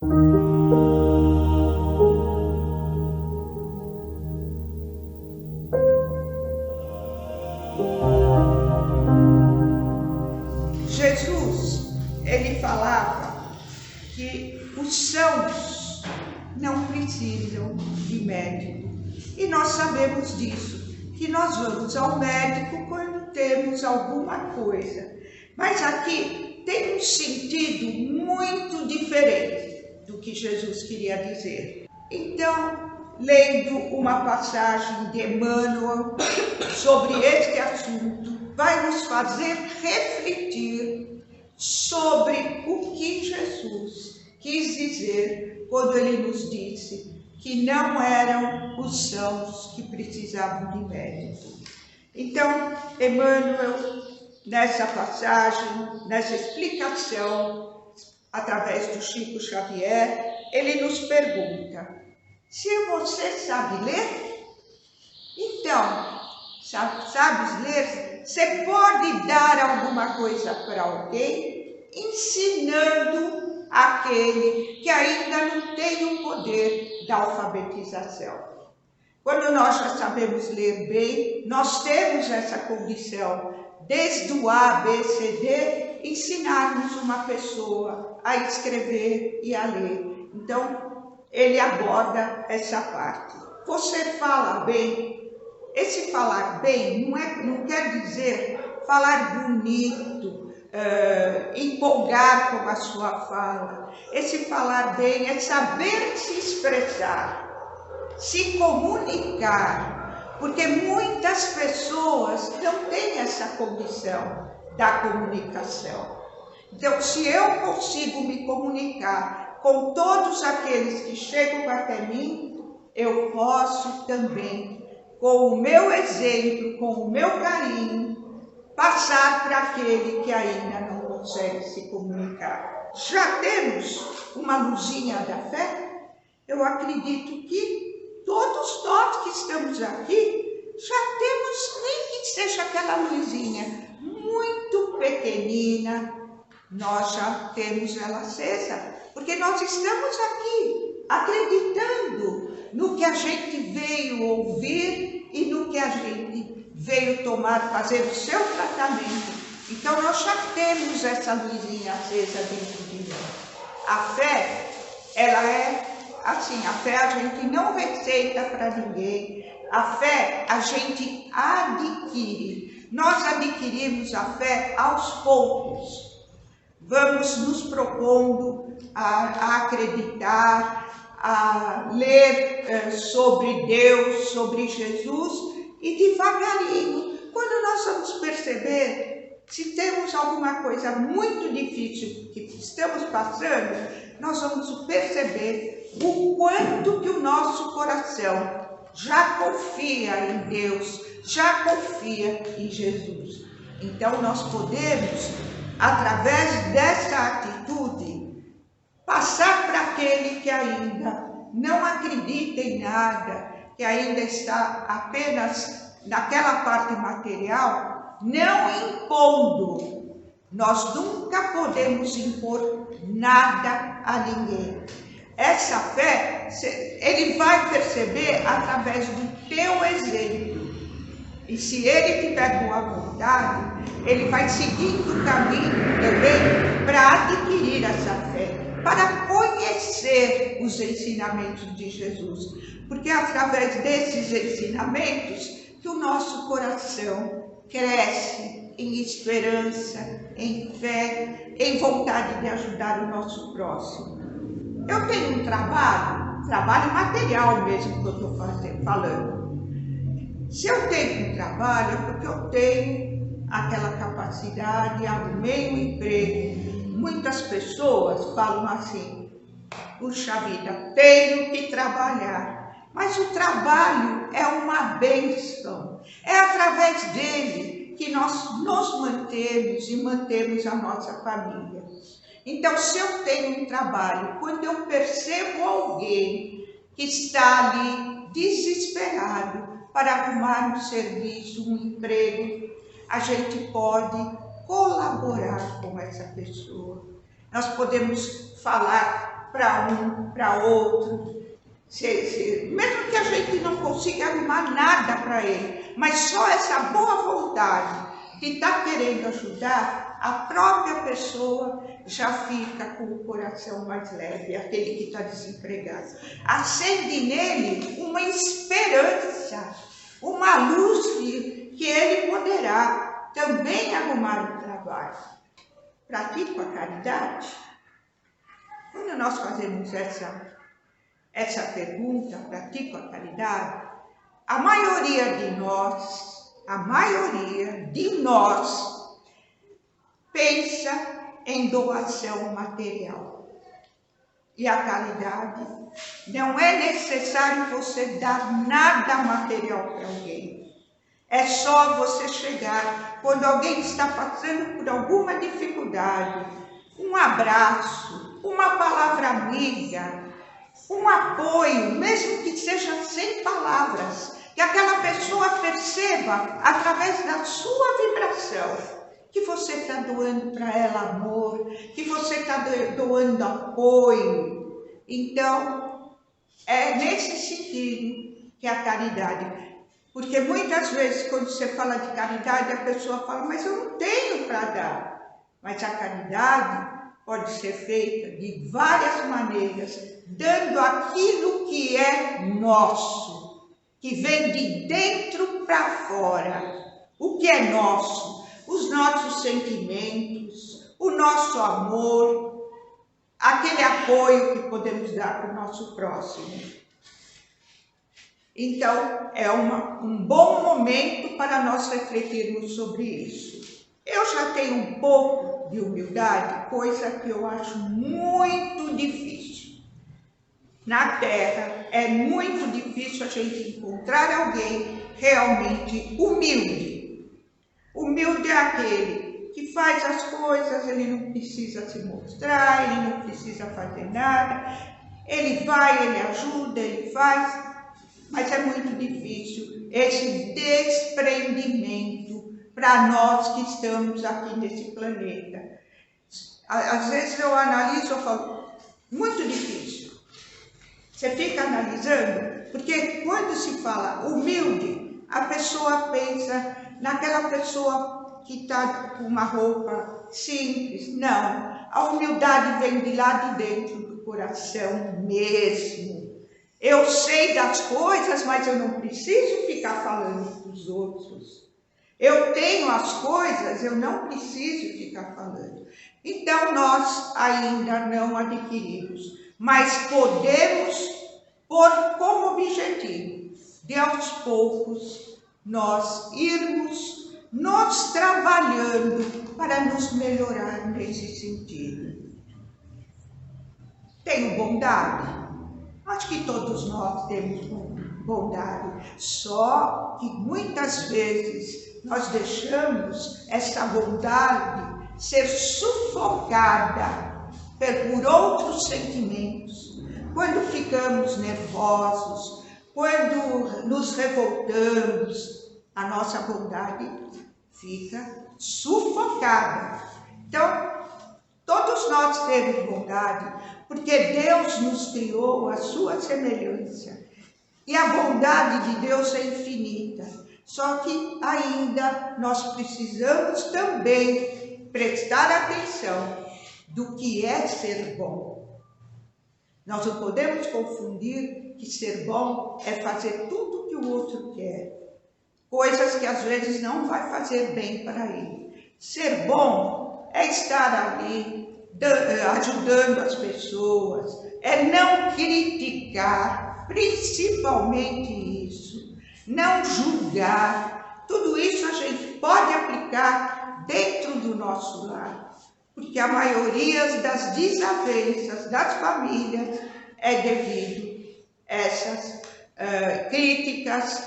Jesus, ele falava que os sãos não precisam de médico. E nós sabemos disso, que nós vamos ao médico quando temos alguma coisa. Mas aqui tem um sentido muito diferente do que Jesus queria dizer. Então, lendo uma passagem de Emmanuel sobre este assunto, vai nos fazer refletir sobre o que Jesus quis dizer quando ele nos disse que não eram os sãos que precisavam de médico. Então, Emmanuel, nessa passagem, nessa explicação, através do Chico Xavier, ele nos pergunta: se você sabe ler? Então, sabes ler? Você pode dar alguma coisa para alguém, ensinando aquele que ainda não tem o poder da alfabetização. Quando nós já sabemos ler bem, nós temos essa condição, desde o A, B, C, D, ensinarmos uma pessoa a escrever e a ler. Então, ele aborda essa parte. Você fala bem. Esse falar bem não quer dizer falar bonito, empolgar com a sua fala. Esse falar bem é saber se expressar, se comunicar, porque muitas pessoas não têm essa condição da comunicação. Então, se eu consigo me comunicar com todos aqueles que chegam até mim, eu posso também, com o meu exemplo, com o meu carinho, passar para aquele que ainda não consegue se comunicar. Já temos uma luzinha da fé? Eu acredito que todos nós que estamos aqui já temos, nem que seja aquela luzinha muito pequenina, nós já temos ela acesa, porque nós estamos aqui acreditando no que a gente veio ouvir e no que a gente veio fazer o seu tratamento. Então nós já temos essa luzinha acesa dentro de nós. A fé, ela é assim, a fé a gente não receita para ninguém, a fé a gente adquire. Nós adquirimos a fé aos poucos. Vamos nos propondo a acreditar, a ler sobre Deus, sobre Jesus, e devagarinho, quando nós vamos perceber, se temos alguma coisa muito difícil que estamos passando, nós vamos perceber o quanto que o nosso coração já confia em Deus, já confia em Jesus. Então nós podemos, através dessa atitude, passar para aquele que ainda não acredita em nada, que ainda está apenas naquela parte material, não impondo. Nós nunca podemos impor nada a ninguém. Essa fé, ele vai perceber através do teu exemplo. E se ele tiver boa vontade, ele vai seguindo o caminho também para adquirir essa fé, para conhecer os ensinamentos de Jesus. Porque é através desses ensinamentos que o nosso coração cresce em esperança, em fé, em vontade de ajudar o nosso próximo. Eu tenho um trabalho material mesmo que eu estou falando. Se eu tenho um trabalho, é porque eu tenho aquela capacidade, arrumei um emprego. Muitas pessoas falam assim: puxa vida, tenho que trabalhar. Mas o trabalho é uma bênção. É através dele que nós nos mantemos e mantemos a nossa família. Então, se eu tenho um trabalho, quando eu percebo alguém que está ali desesperado para arrumar um serviço, um emprego, a gente pode colaborar com essa pessoa. Nós podemos falar para um, para outro. Mesmo que a gente não consiga arrumar nada para ele, mas só essa boa vontade de estar querendo ajudar, a própria pessoa já fica com o coração mais leve, aquele que está desempregado. Acende nele uma esperança, uma luz que ele poderá também arrumar um trabalho. Pratico a caridade? Quando nós fazemos essa pergunta, pratico a caridade, a maioria de nós pensa em doação material. E a caridade, não é necessário você dar nada material para alguém. É só você chegar, quando alguém está passando por alguma dificuldade, um abraço, uma palavra amiga, um apoio, mesmo que seja sem palavras, que aquela pessoa perceba, através da sua vibração, que você está doando para ela amor, que você está doando apoio. Então, é nesse sentido que a caridade... Porque muitas vezes, quando você fala de caridade, a pessoa fala, mas eu não tenho para dar. Mas a caridade pode ser feita de várias maneiras, dando aquilo que é nosso, que vem de dentro para fora. O que é nosso? Os nossos sentimentos, o nosso amor, aquele apoio que podemos dar para o nosso próximo. Então, é um bom momento para nós refletirmos sobre isso. Eu já tenho um pouco de humildade, coisa que eu acho muito difícil. Na Terra, é muito difícil a gente encontrar alguém realmente humilde. Humilde é aquele que faz as coisas, ele não precisa se mostrar, ele não precisa fazer nada. Ele vai, ele ajuda, ele faz. Mas é muito difícil esse desprendimento para nós que estamos aqui nesse planeta. Às vezes eu analiso e falo, muito difícil. Você fica analisando, porque quando se fala humilde, a pessoa pensa naquela pessoa que está com uma roupa simples. Não, a humildade vem de lá de dentro do coração mesmo. Eu sei das coisas, mas eu não preciso ficar falando para os outros. Eu tenho as coisas, eu não preciso ficar falando. Então, nós ainda não adquirimos, mas podemos pôr como objetivo de aos poucos nós irmos nos trabalhando para nos melhorar nesse sentido. Tenho bondade? Acho que todos nós temos bondade, só que muitas vezes nós deixamos essa bondade ser sufocada por outros sentimentos. Quando ficamos nervosos, quando nos revoltamos, a nossa bondade fica sufocada. Então, todos nós temos bondade, porque Deus nos criou à sua semelhança. E a bondade de Deus é infinita. Só que ainda nós precisamos também prestar atenção do que é ser bom. Nós não podemos confundir que ser bom é fazer tudo que o outro quer. Coisas que às vezes não vai fazer bem para ele. Ser bom é estar ali, ajudando as pessoas, é não criticar, principalmente isso, não julgar. Tudo isso a gente pode aplicar dentro do nosso lar, porque a maioria das desavenças das famílias é devido a essas críticas,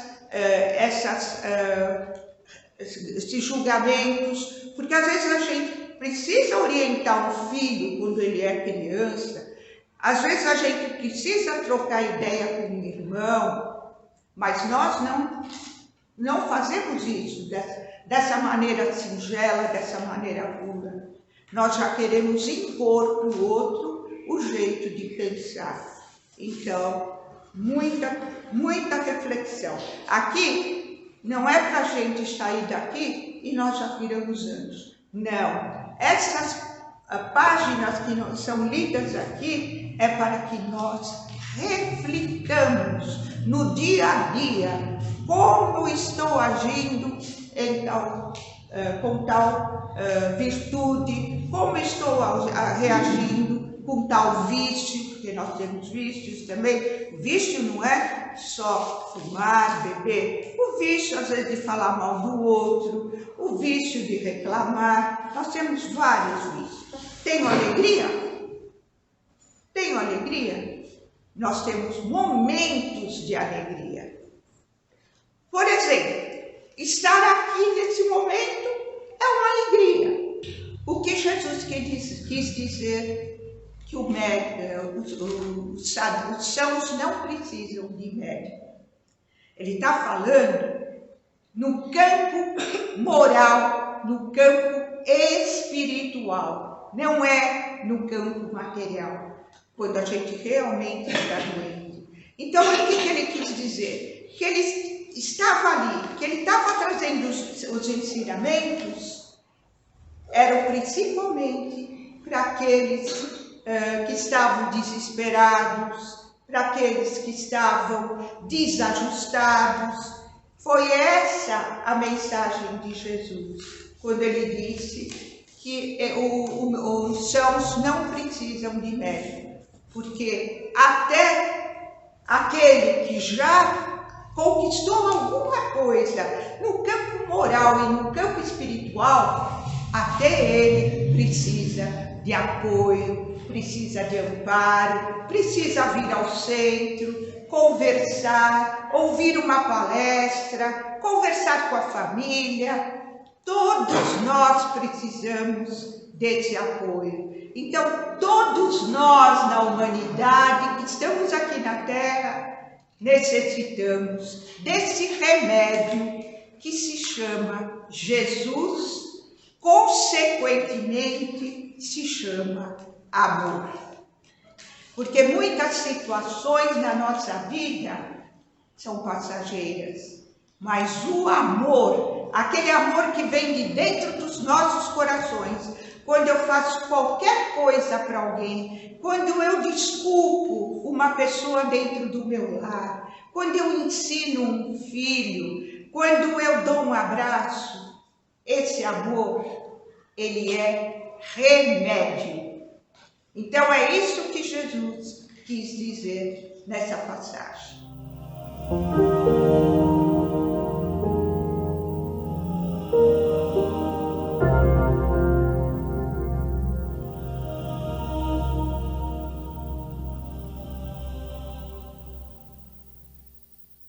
esses julgamentos, porque às vezes a gente precisa orientar um filho quando ele é criança, às vezes a gente precisa trocar ideia com um irmão, mas nós não fazemos isso dessa maneira singela, dessa maneira pura. Nós já queremos impor para o outro o jeito de pensar. Então, muita reflexão. Aqui não é para a gente sair daqui e nós já viramos anjos. Não. Essas páginas que são lidas aqui é para que nós reflitamos no dia a dia como estou agindo com tal virtude, como estou reagindo com tal vício, porque nós temos vícios também. O vício não é só fumar, beber. O vício, às vezes, de falar mal do outro, o vício de reclamar. Nós temos vários vícios. Tenho alegria? Tenho alegria? Nós temos momentos de alegria. Por exemplo, estar aqui nesse momento é uma alegria. O que Jesus quis dizer? Que os sãos não precisam de médico. Ele está falando no campo moral, no campo espiritual, não é no campo material, quando a gente realmente está doente. Então, o que ele quis dizer? Que ele estava ali, que ele estava trazendo os ensinamentos, eram principalmente para aqueles que estavam desesperados, para aqueles que estavam desajustados. Foi essa a mensagem de Jesus, quando ele disse que os sãos não precisam de médico, porque até aquele que já conquistou alguma coisa no campo moral e no campo espiritual, até ele precisa de apoio, precisa de amparo, precisa vir ao centro, conversar, ouvir uma palestra, conversar com a família. Todos nós precisamos desse apoio. Então, todos nós na humanidade que estamos aqui na Terra, necessitamos desse remédio que se chama Jesus, consequentemente se chama amor. Porque muitas situações na nossa vida são passageiras, mas o amor, aquele amor que vem de dentro dos nossos corações, quando eu faço qualquer coisa para alguém, quando eu desculpo uma pessoa dentro do meu lar, quando eu ensino um filho, quando eu dou um abraço, esse amor, ele é remédio. Então é isso que Jesus quis dizer nessa passagem.